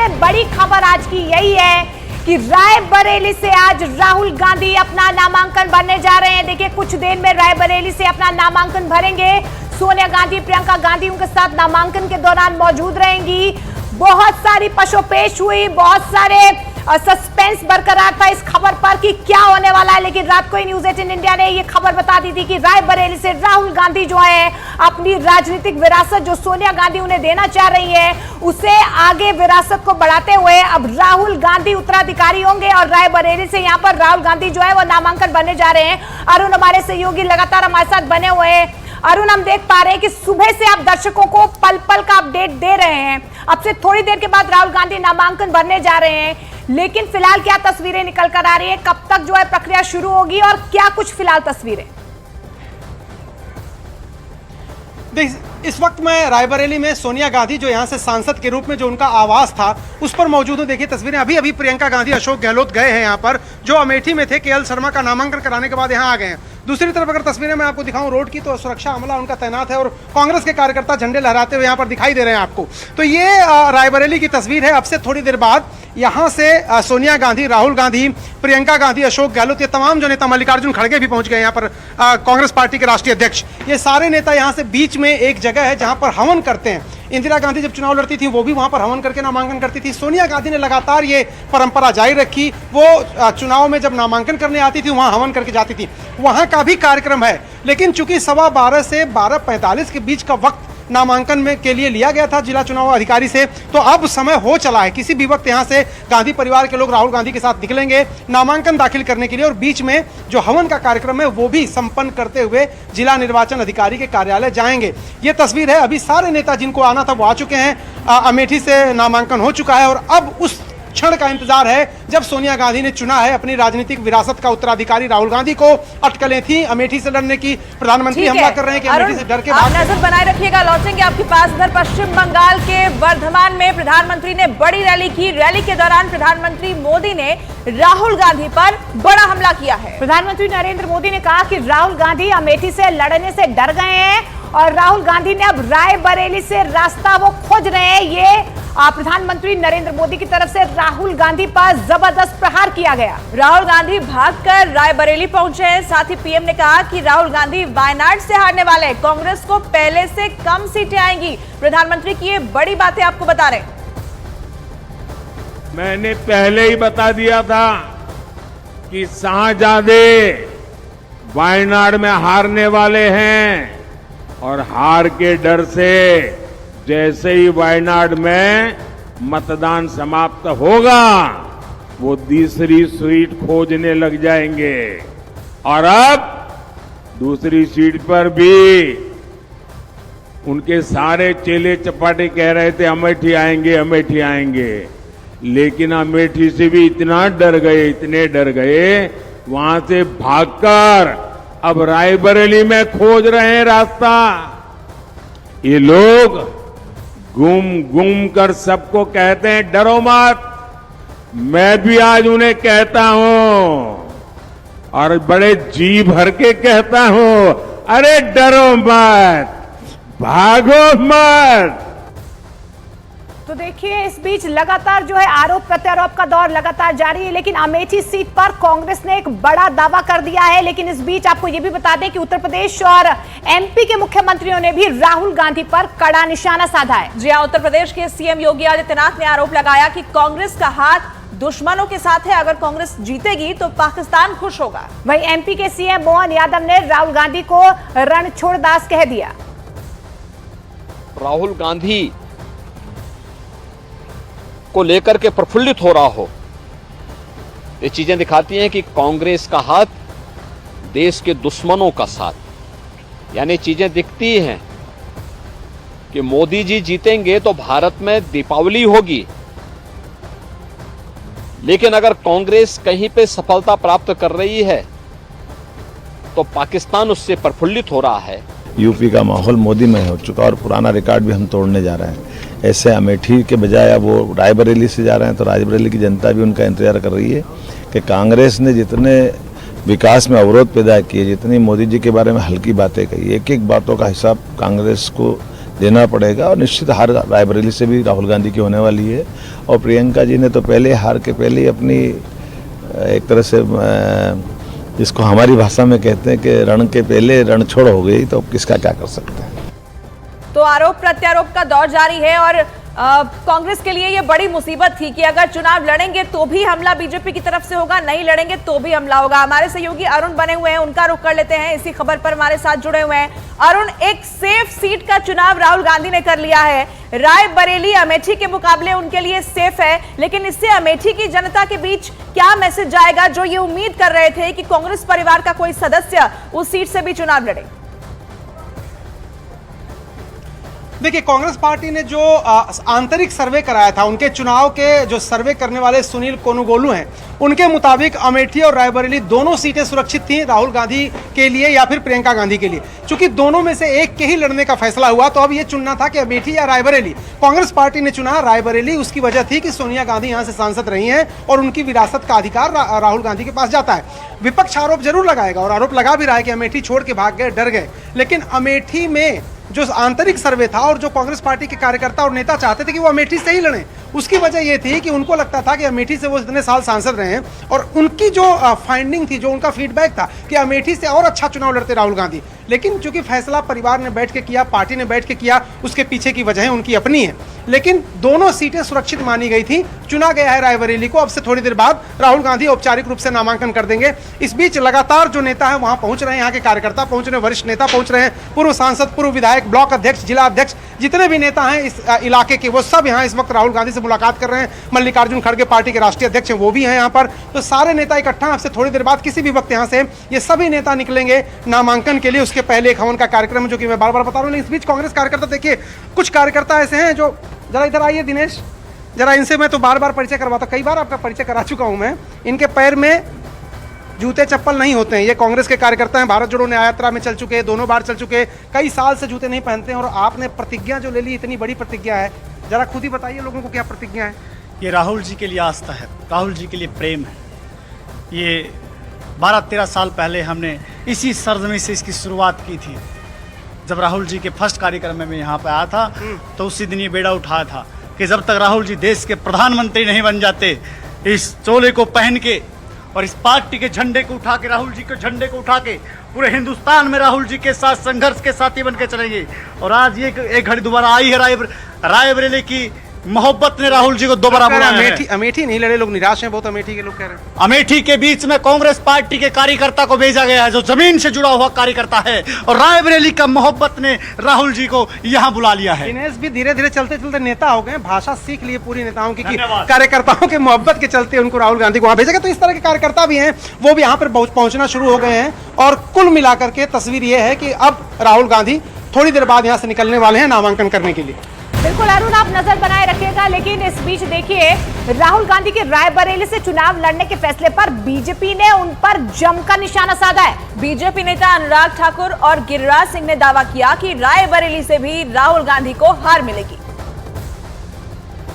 सबसे बड़ी खबर आज की यही है कि रायबरेली से आज राहुल गांधी अपना नामांकन भरने जा रहे हैं। देखिए, कुछ देर में रायबरेली से अपना नामांकन भरेंगे। सोनिया गांधी, प्रियंका गांधी उनके साथ नामांकन के दौरान मौजूद रहेंगी। बहुत सारी पशोपेश हुई, बहुत सारे सस्पेंस बरकरार था इस खबर पर कि क्या होने वाला है, लेकिन रात को ही न्यूज 18 इंडिया ने ये खबर बता दी थी कि रायबरेली से राहुल गांधी जो है अपनी राजनीतिक विरासत जो सोनिया गांधी उन्हें देना चाह रही है, उसे आगे विरासत को बढ़ाते हुए अब राहुल गांधी उत्तराधिकारी होंगे और रायबरेली से यहाँ पर राहुल गांधी जो है वो नामांकन भरने जा रहे हैं। अरुण हमारे सहयोगी लगातार हमारे साथ बने हुए हैं। अरुण, हम देख पा रहे हैं कि सुबह से आप दर्शकों को पल पल का अपडेट दे रहे हैं। अब से थोड़ी देर के बाद राहुल गांधी नामांकन भरने जा रहे हैं, लेकिन फिलहाल क्या तस्वीरें निकल कर आ रही है, कब तक जो है प्रक्रिया शुरू होगी और क्या कुछ फिलहाल तस्वीरें? इस वक्त मैं रायबरेली में सोनिया गांधी जो यहाँ से सांसद के रूप में जो उनका आवास था उस पर मौजूद हूँ। देखिए तस्वीरें, अभी प्रियंका गांधी, अशोक गहलोत गए हैं यहाँ पर, जो अमेठी में थे, केएल शर्मा का नामांकन कराने के बाद यहाँ आ गए हैं। दूसरी तरफ अगर तस्वीरें मैं आपको दिखाऊं रोड की, तो सुरक्षा अमला उनका तैनात है और कांग्रेस के कार्यकर्ता झंडे लहराते हुए यहाँ पर दिखाई दे रहे हैं आपको। तो ये रायबरेली की तस्वीर है। अब से थोड़ी देर बाद यहाँ से सोनिया गांधी, राहुल गांधी, प्रियंका गांधी, अशोक गहलोत, ये तमाम जो नेता, मल्लिकार्जुन खड़गे भी पहुंच गए यहाँ पर, कांग्रेस पार्टी के राष्ट्रीय अध्यक्ष, ये सारे नेता यहाँ से बीच में एक जगह है जहाँ पर हवन करते हैं। इंदिरा गांधी जब चुनाव लड़ती थी वो भी वहां पर हवन करके नामांकन करती थी। सोनिया गांधी ने लगातार ये परंपरा जारी रखी। वो चुनाव में जब नामांकन करने आती थी वहां हवन करके जाती थी। वहां का भी कार्यक्रम है, लेकिन चूंकि 12:15 से 12:45 के बीच का वक्त नामांकन में के लिए लिया गया था जिला चुनाव अधिकारी से, तो अब समय हो चला है। किसी भी वक्त यहां से गांधी परिवार के लोग राहुल गांधी के साथ निकलेंगे नामांकन दाखिल करने के लिए, और बीच में जो हवन का कार्यक्रम है वो भी संपन्न करते हुए जिला निर्वाचन अधिकारी के कार्यालय जाएंगे। ये तस्वीर है। अभी सारे नेता जिनको आना था वो आ चुके हैं। अमेठी से नामांकन हो चुका है और अब उस क्षण का इंतजार है जब सोनिया गांधी ने चुना है अपनी राजनीतिक विरासत का उत्तराधिकारी राहुल गांधी को। अटकलें थी अमेठी से लड़ने की, प्रधानमंत्री हमला कर रहे हैं कि अमेठी से डर के आप नजर बनाए रखिएगा, लौटेंगे आपके पास। इधर पश्चिम बंगाल के वर्धमान में प्रधानमंत्री ने बड़ी रैली की। रैली के दौरान प्रधानमंत्री मोदी ने राहुल गांधी पर बड़ा हमला किया है। प्रधानमंत्री नरेंद्र मोदी ने कहा कि राहुल गांधी अमेठी से लड़ने से डर गए हैं और राहुल गांधी ने अब रायबरेली से रास्ता वो खोज रहे हैं। ये प्रधानमंत्री नरेंद्र मोदी की तरफ से राहुल गांधी पर जबरदस्त प्रहार किया गया। राहुल गांधी भागकर रायबरेली पहुंचे हैं। साथ ही पीएम ने कहा कि राहुल गांधी वायनाड से हारने वाले हैं, कांग्रेस को पहले से कम सीटें आएंगी। प्रधानमंत्री की ये बड़ी बातें आपको बता रहे हैं। मैंने पहले ही बता दिया था कि शाहजादे वायनाड में हारने वाले हैं और हार के डर से जैसे ही वायनाड में मतदान समाप्त होगा वो दूसरी सीट खोजने लग जाएंगे। और अब दूसरी सीट पर भी उनके सारे चेले चपाटे कह रहे थे अमेठी आएंगे, अमेठी आएंगे, लेकिन अमेठी से भी इतना डर गए, इतने डर गए, वहां से भागकर अब रायबरेली में खोज रहे हैं रास्ता। ये लोग घूम कर सबको कहते हैं डरो मत। मैं भी आज उन्हें कहता हूं और बड़े जी भर के कहता हूं, अरे डरो मत, भागो मत। तो देखिए, इस बीच लगातार जो है आरोप प्रत्यारोप का दौर लगातार जारी है, लेकिन अमेठी सीट पर कांग्रेस ने एक बड़ा दावा कर दिया है। लेकिन इस बीच आपको यह भी बता दें कि उत्तर प्रदेश और एमपी के मुख्यमंत्रियों ने भी राहुल गांधी पर कड़ा निशाना साधा है। जी हां, उत्तर प्रदेश के सीएम योगी आदित्यनाथ ने आरोप लगाया कि कांग्रेस का हाथ दुश्मनों के साथ है, अगर कांग्रेस जीतेगी तो पाकिस्तान खुश होगा। वहीं एमपी के सीएम मोहन यादव ने राहुल गांधी को रणछोड़ दास कह दिया। राहुल गांधी को लेकर के प्रफुल्लित हो रहा हो, ये चीजें दिखाती हैं कि कांग्रेस का हाथ देश के दुश्मनों का साथ। यानी चीजें दिखती हैं कि मोदी जी जीतेंगे तो भारत में दीपावली होगी, लेकिन अगर कांग्रेस कहीं पे सफलता प्राप्त कर रही है तो पाकिस्तान उससे प्रफुल्लित हो रहा है। यूपी का माहौल मोदी में हो चुका और पुराना रिकॉर्ड भी हम तोड़ने जा रहे हैं। ऐसे अमेठी के बजाय अब वो रायबरेली से जा रहे हैं, तो रायबरेली की जनता भी उनका इंतजार कर रही है कि कांग्रेस ने जितने विकास में अवरोध पैदा किए, जितनी मोदी जी के बारे में हल्की बातें कही, एक एक बातों का हिसाब कांग्रेस को देना पड़ेगा। और निश्चित हार रायबरेली से भी राहुल गांधी की होने वाली है। और प्रियंका जी ने तो पहले हार के पहले ही अपनी एक तरह से जिसको हमारी भाषा में कहते हैं कि रण के पहले रण छोड़ हो गई, तो किसका क्या कर सकते हैं। तो आरोप प्रत्यारोप का दौर जारी है और कांग्रेस के लिए यह बड़ी मुसीबत थी कि अगर चुनाव लड़ेंगे तो भी हमला बीजेपी की तरफ से होगा, नहीं लड़ेंगे तो भी हमला होगा। हमारे सहयोगी अरुण बने हुए हैं, उनका रुख कर लेते हैं। इसी खबर पर हमारे साथ जुड़े हुए हैं अरुण। एक सेफ सीट का चुनाव राहुल गांधी ने कर लिया है। रायबरेली अमेठी के मुकाबले उनके लिए सेफ है, लेकिन इससे अमेठी की जनता के बीच क्या मैसेज जाएगा, जो ये उम्मीद कर रहे थे कि कांग्रेस परिवार का कोई सदस्य उस सीट से भी चुनाव लड़े। देखिए, कांग्रेस पार्टी ने जो आंतरिक सर्वे कराया था, उनके चुनाव के जो सर्वे करने वाले सुनील कोनुगोलू हैं, उनके मुताबिक अमेठी और रायबरेली दोनों सीटें सुरक्षित थी राहुल गांधी के लिए या फिर प्रियंका गांधी के लिए। चूंकि दोनों में से एक के ही लड़ने का फैसला हुआ, तो अब ये चुनना था कि अमेठी या रायबरेली। कांग्रेस पार्टी ने चुना रायबरेली। उसकी वजह थी कि सोनिया गांधी यहां से सांसद रही हैं और उनकी विरासत का अधिकार राहुल गांधी के पास जाता है। विपक्ष आरोप जरूर लगाएगा और आरोप लगा भी रहा है कि अमेठी छोड़ के भाग गए, डर गए। लेकिन अमेठी में जो आंतरिक सर्वे था और जो कांग्रेस पार्टी के कार्यकर्ता और नेता चाहते थे कि वो अमेठी से ही लड़ें, उसकी वजह ये थी कि उनको लगता था कि अमेठी से वो इतने साल सांसद रहे हैं और उनकी जो फाइंडिंग थी, जो उनका फीडबैक था कि अमेठी से और अच्छा चुनाव लड़ते राहुल गांधी। लेकिन चूंकि फैसला परिवार ने बैठ के किया, पार्टी ने बैठ के किया, उसके पीछे की वजह उनकी अपनी है। लेकिन दोनों सीटें सुरक्षित मानी गई थी। चुना गया है रायबरेली को। अब से थोड़ी देर बाद राहुल गांधी औपचारिक रूप से नामांकन कर देंगे। इस बीच लगातार जो नेता है वहां पहुंच रहे हैं, यहाँ के कार्यकर्ता पहुंच रहे हैं, वरिष्ठ नेता पहुंच रहे हैं, पूर्व सांसद, पूर्व विधायक, ब्लॉक अध्यक्ष, जिला अध्यक्ष, जितने भी नेता हैं इस इलाके के, वो सब यहाँ इस वक्त राहुल गांधी से मुलाकात कर रहे हैं। मल्लिकार्जुन खड़गे पार्टी के राष्ट्रीय अध्यक्ष हैं, वो भी हैं यहाँ पर। तो सारे नेता इकट्ठा अब से थोड़ी देर बाद किसी भी वक्त यहाँ से ये सभी नेता निकलेंगे नामांकन के लिए। उसके पहले एक हवन का कार्यक्रम है, जो कि मैं बार बार बता रहा हूँ। इस बीच कांग्रेस कार्यकर्ता, देखिए कुछ कार्यकर्ता ऐसे हैं जो, जरा इधर आइए दिनेश, जरा इनसे मैं तो बार बार परिचय करवाता, कई बार आपका परिचय करा चुका हूं मैं। इनके पैर में जूते चप्पल नहीं होते हैं। ये कांग्रेस के कार्यकर्ता हैं, भारत जोड़ो न्याय यात्रा में चल चुके हैं, दोनों बार चल चुके हैं, कई साल से जूते नहीं पहनते हैं। और आपने प्रतिज्ञा जो ले ली, इतनी बड़ी प्रतिज्ञा है, जरा खुद ही बताइए लोगों को क्या प्रतिज्ञा है। ये राहुल जी के लिए आस्था है, राहुल जी के लिए प्रेम है। ये 12-13 साल पहले हमने इसी सरजमी से इसकी शुरुआत की थी। जब राहुल जी के फर्स्ट कार्यक्रम में मैं यहाँ पे आया था, तो उसी दिन ये बेड़ा उठाया था कि जब तक राहुल जी देश के प्रधानमंत्री नहीं बन जाते, इस चोले को पहन के और इस पार्टी के झंडे को उठा के, राहुल जी के झंडे को उठा के पूरे हिंदुस्तान में राहुल जी के साथ संघर्ष के साथी बन के चलेंगे। और आज ये एक घड़ी दोबारा आई है। रायबरेली की मोहब्बत ने राहुल जी को दोबारा बुलाया है। अमेठी नहीं लड़े, लोग निराश हैं बहुत, अमेठी के लोग कह रहे हैं। अमेठी के बीच में कांग्रेस पार्टी के कार्यकर्ता को भेजा गया है, जो जमीन से जुड़ा हुआ कार्यकर्ता है, और रायबरेली का मोहब्बत ने राहुल जी को यहाँ बुला लिया है। दिनेश भी धीरे धीरे चलते चलते नेता हो गए, भाषा सीख लिए पूरी नेताओं की, कार्यकर्ताओं के मोहब्बत के चलते उनको राहुल गांधी को वहां भेजा गया। तो इस तरह के कार्यकर्ता भी हैं, वो भी यहाँ पर पहुंचना शुरू हो गए हैं। और कुल मिलाकर के तस्वीर ये है कि अब राहुल गांधी थोड़ी देर बाद यहाँ से निकलने वाले हैं नामांकन करने के लिए। बिल्कुल अरुण, आप नजर बनाए रखिएगा। लेकिन इस बीच देखिए, राहुल गांधी के रायबरेली से चुनाव लड़ने के फैसले पर बीजेपी ने उन पर जमकर निशाना साधा है। बीजेपी नेता अनुराग ठाकुर और गिरिराज सिंह ने दावा किया कि रायबरेली से भी राहुल गांधी को हार मिलेगी।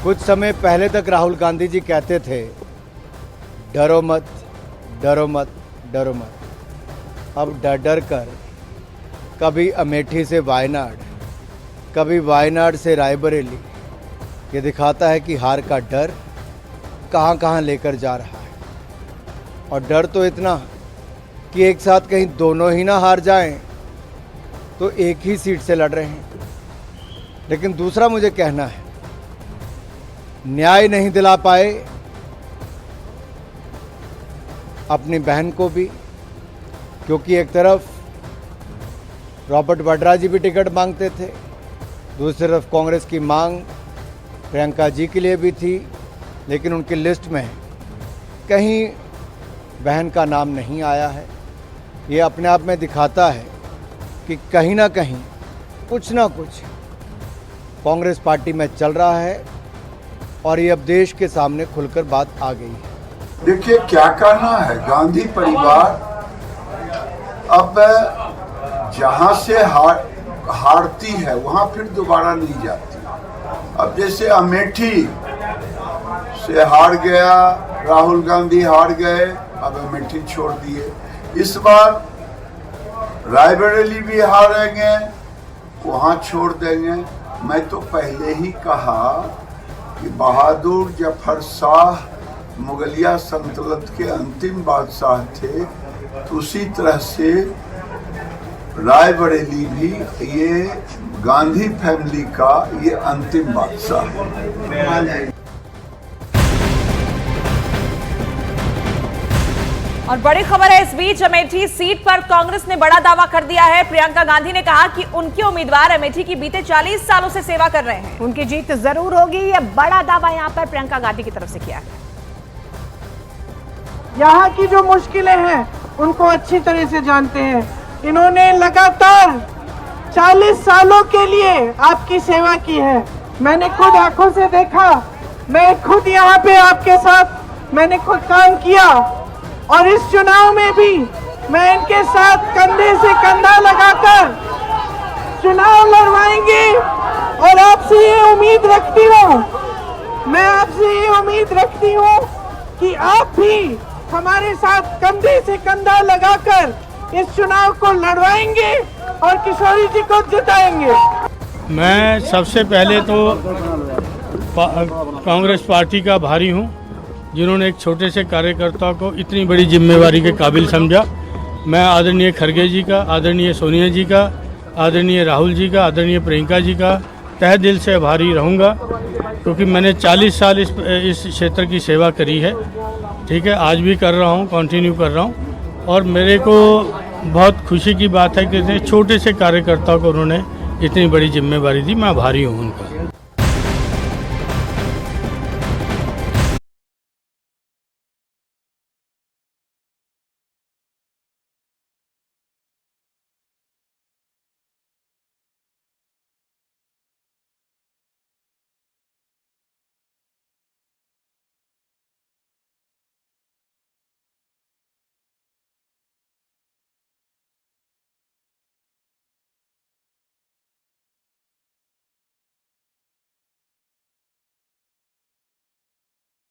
कुछ समय पहले तक राहुल गांधी जी कहते थे, डरो मत, डरो मत, डरो मत। अब डर डर कर कभी अमेठी से वायनाड, कभी वायनाड से रायबरेली, ये दिखाता है कि हार का डर कहाँ कहाँ लेकर जा रहा है। और डर तो इतना कि एक साथ कहीं दोनों ही ना हार जाएं, तो एक ही सीट से लड़ रहे हैं। लेकिन दूसरा मुझे कहना है, न्याय नहीं दिला पाए अपनी बहन को भी, क्योंकि एक तरफ रॉबर्ट वाड्रा जी भी टिकट मांगते थे, दूसरी तरफ कांग्रेस की मांग प्रियंका जी के लिए भी थी, लेकिन उनकी लिस्ट में कहीं बहन का नाम नहीं आया है। ये अपने आप में दिखाता है कि कहीं ना कहीं कुछ ना कुछ कांग्रेस पार्टी में चल रहा है, और ये अब देश के सामने खुलकर बात आ गई है। देखिए क्या करना है, गांधी परिवार अब जहां से हारती है वहां फिर दोबारा नहीं जाती। अब जैसे अमेठी से हार गया राहुल गांधी, हार गए, अब अमेठी छोड़ दिए। इस बार रायबरेली भी हारेंगे, वहां छोड़ देंगे। मैं तो पहले ही कहा कि बहादुर जफर शाह मुगलिया सल्तनत के अंतिम बादशाह थे, तो उसी तरह से रायबरेली भी ये गांधी फैमिली का ये अंतिम बादशाह है। और बड़ी खबर है इस बीच, अमेठी सीट पर कांग्रेस ने बड़ा दावा कर दिया है। प्रियंका गांधी ने कहा कि उनके उम्मीदवार अमेठी की बीते 40 सालों से सेवा कर रहे हैं, उनकी जीत जरूर होगी। यह बड़ा दावा यहां पर प्रियंका गांधी की तरफ से किया है। यहाँ की जो मुश्किलें हैं उनको अच्छी तरह से जानते हैं। इन्होंने लगातार 40 सालों के लिए आपकी सेवा की है। मैंने खुद आंखों से देखा, मैं खुद यहाँ पे आपके साथ मैंने खुद काम किया, और इस चुनाव में भी मैं इनके साथ कंधे से कंधा लगाकर चुनाव लड़वाएंगे। और आपसे ये उम्मीद रखती हूँ, मैं आपसे ये उम्मीद रखती हूँ कि आप भी हमारे साथ कंधे से कंधा लगाकर इस चुनाव को लड़वाएंगे और किशोरी जी को जिताएंगे। मैं सबसे पहले तो कांग्रेस पार्टी का भारी हूं, जिन्होंने एक छोटे से कार्यकर्ता को इतनी बड़ी जिम्मेवारी के काबिल समझा। मैं आदरणीय खड़गे जी का, आदरणीय सोनिया जी का, आदरणीय राहुल जी का, आदरणीय प्रियंका जी का तहे दिल से आभारी रहूँगा, क्योंकि मैंने 40 साल इस क्षेत्र की सेवा करी है। ठीक है, आज भी कर रहा हूँ, कंटिन्यू कर रहा हूँ। और मेरे को बहुत खुशी की बात है कि इतने छोटे से कार्यकर्ता को उन्होंने इतनी बड़ी जिम्मेवारी दी। मैं आभारी हूँ उनका।